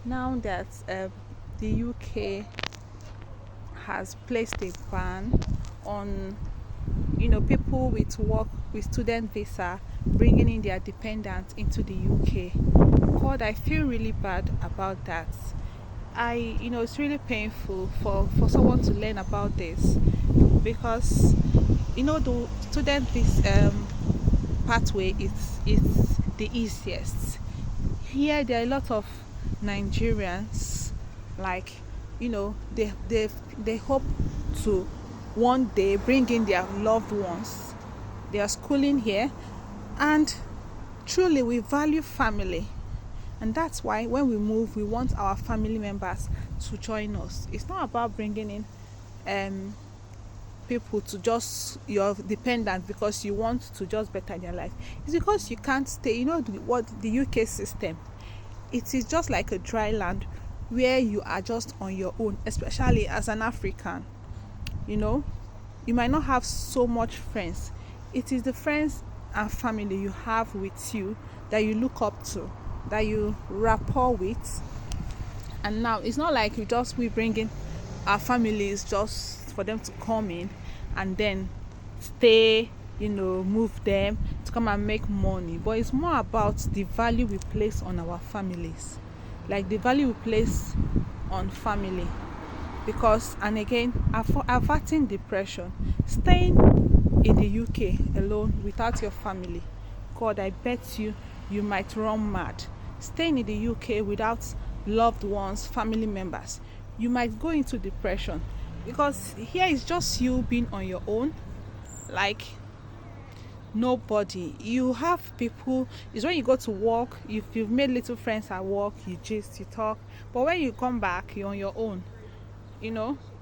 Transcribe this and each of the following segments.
Now that the UK has placed a ban on people with work with student visa bringing in their dependents into the UK. God, I feel really bad about that. It's really painful for someone to learn about this because the student visa pathway is the easiest. Here there are a lot of Nigerians, like they hope to one day bring in their loved ones. They are schooling here, and truly we value family, and that's why when we move we want our family members to join us. It's not about bringing in um people to just your dependent because you want to just better their life. It's because you can't stay. What the UK system, it is just like a dry land where you are just on your own, especially as an African. you know you might not have so much friends. It is the friends and family you have with you that you look up to, that you rapport with. And now it's not like we bring in our families just for them to come in and then stay, move them to come and make money. But it's more about the value we place on our families, like the value we place on family. Because, and again, averting depression, staying in the UK alone without your family, God, I bet you might run mad. Staying in the UK without loved ones, family members, you might go into depression, because here is just you being on your own, like nobody. You have people. It's when you go to work, you've made little friends at work, you gist, you talk, but when you come back, you're on your own.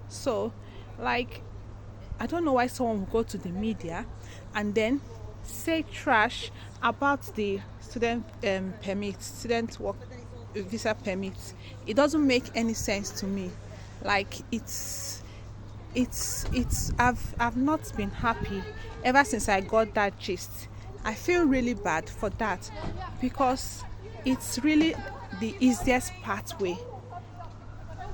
So, like, I don't know why someone will go to the media and then say trash about the student work visa permits. It doesn't make any sense to me. Like, it's I've not been happy ever since I got that gist. I feel really bad for that, because it's really the easiest pathway.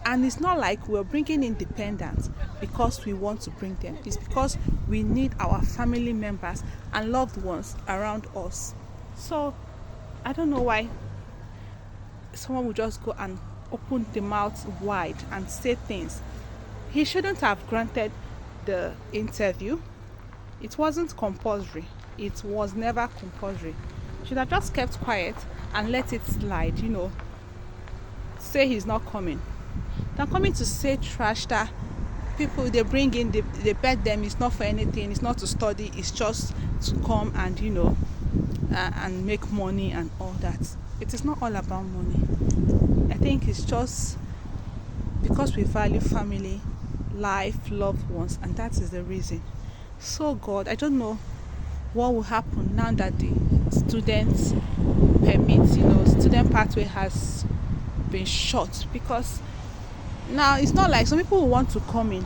And it's not like we're bringing independence because we want to bring them. It's because we need our family members and loved ones around us. So I don't know why someone would just go and open the mouth wide and say things. He shouldn't have granted the interview. It wasn't compulsory. It was never compulsory. Should have just kept quiet and let it slide, say he's not coming. They're coming to say trash that people they bring in, they bet them it's not for anything, it's not to study, it's just to come and and make money and all that. It is not all about money. I think it's just because we value family, life, loved ones, and that is the reason. So God, I don't know what will happen now that the students permit, student pathway has been shut, because now it's not like some people will want to come in,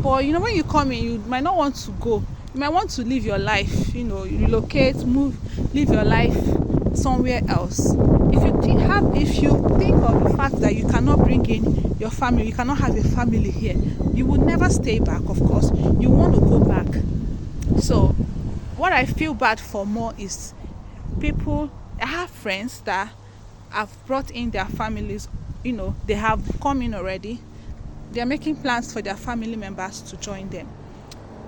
but when you come in you might not want to go. You might want to live your life, relocate, move, live your life somewhere else. If you think of the fact that you cannot bring in your family, you cannot have a family here, you will never stay back. Of course you want to go back. So what I feel bad for more is people. I have friends that have brought in their families. They have come in already. They are making plans for their family members to join them.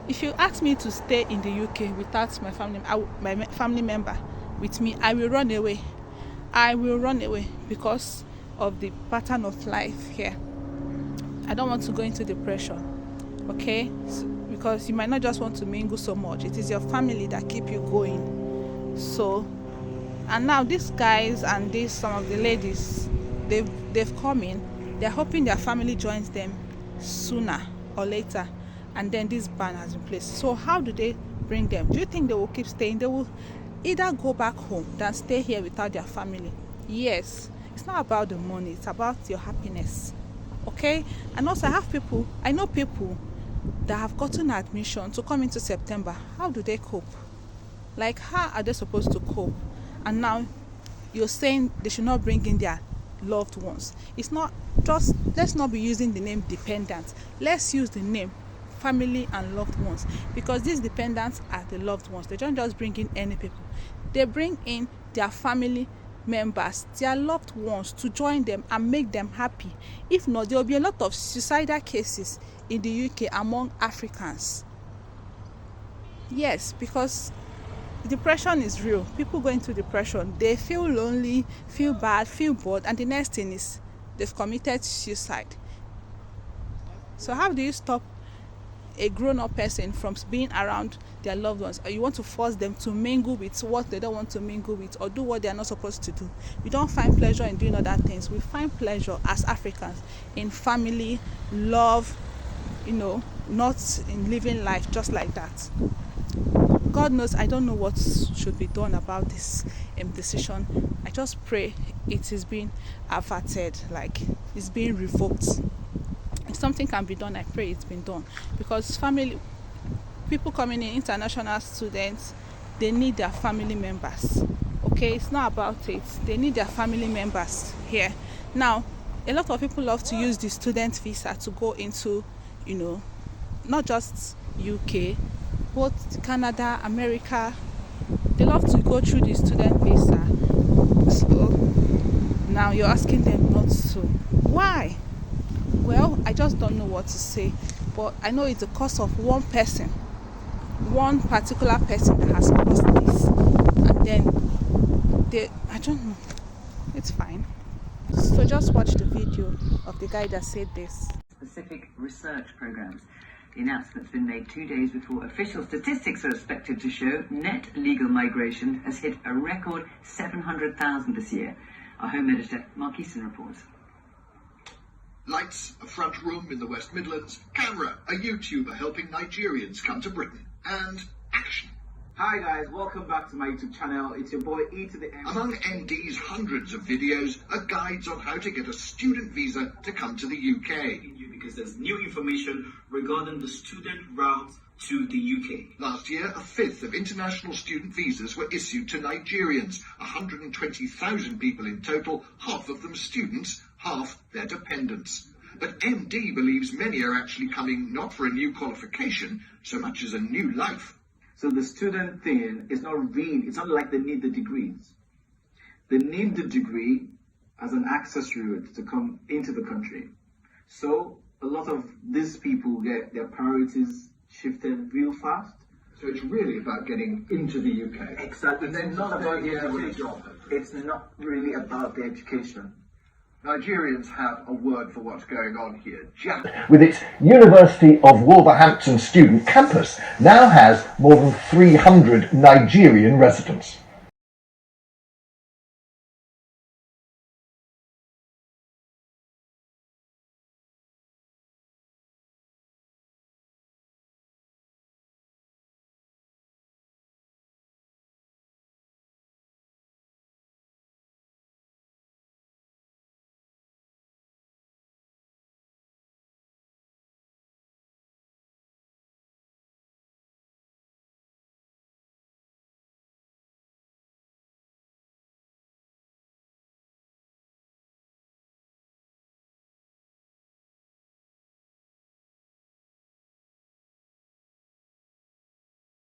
If you ask me to stay in the UK without my family member with me, I will run away. I will run away because of the pattern of life here. I don't want to go into depression, okay? Because you might not just want to mingle so much. It is your family that keep you going. So, and now these guys and some of the ladies, they've come in. They're hoping their family joins them sooner or later, and then this ban has been placed. So how do they bring them? Do you think they will keep staying? They will either go back home than stay here without their family. Yes, it's not about the money, it's about your happiness, okay? And also I know people that have gotten admission to come into September. How do they cope? Like, how are they supposed to cope? And now you're saying they should not bring in their loved ones. It's not just, let's not be using the name dependent. Let's use the name family and loved ones, because these dependents are the loved ones. They don't just bring in any people. They bring in their family members, their loved ones, to join them and make them happy. If not, there will be a lot of suicidal cases in the UK among Africans. Yes, because depression is real. People go into depression, they feel lonely, feel bad, feel bored, and the next thing is they've committed suicide. So how do you stop a grown-up person from being around their loved ones? Or you want to force them to mingle with what they don't want to mingle with, or do what they are not supposed to do? We don't find pleasure in doing other things. We find pleasure as Africans in family, love, not in living life just like that. God knows, I don't know what should be done about this decision. I just pray it is being averted, like it's being revoked. If something can be done, I pray it's been done, because people coming in, international students, they need their family members. Okay, it's not about it. They need their family members here. Now, a lot of people love to use the student visa to go into, not just UK, both Canada, America. They love to go through the student visa. So now you're asking them not to. Why? Well, I just don't know what to say, but I know it's the cause of one particular person that has caused this, and then I don't know. It's fine. So just watch the video of the guy that said this. Specific research programs. The announcement's been made 2 days before official statistics are expected to show net legal migration has hit a record 700,000 this year. Our Home Editor, Mark Easton, reports. Lights, a front room in the West Midlands. Camera, a YouTuber helping Nigerians come to Britain. And action. Hi guys, welcome back to my YouTube channel. It's your boy E to the M. Among MD's hundreds of videos are guides on how to get a student visa to come to the UK. Because there's new information regarding the student route to the UK. Last year, a fifth of international student visas were issued to Nigerians. 120,000 people in total, half of them students, half their dependents. But MD believes many are actually coming not for a new qualification, so much as a new life. So the student thing is not real. It's not like they need the degrees. They need the degree as an access route to come into the country. So a lot of these people get their priorities shifted real fast. So it's really about getting into the UK. Exactly. And then not about getting a job. It's not really about the education. Nigerians have a word for what's going on here. With its University of Wolverhampton student campus, now has more than 300 Nigerian residents.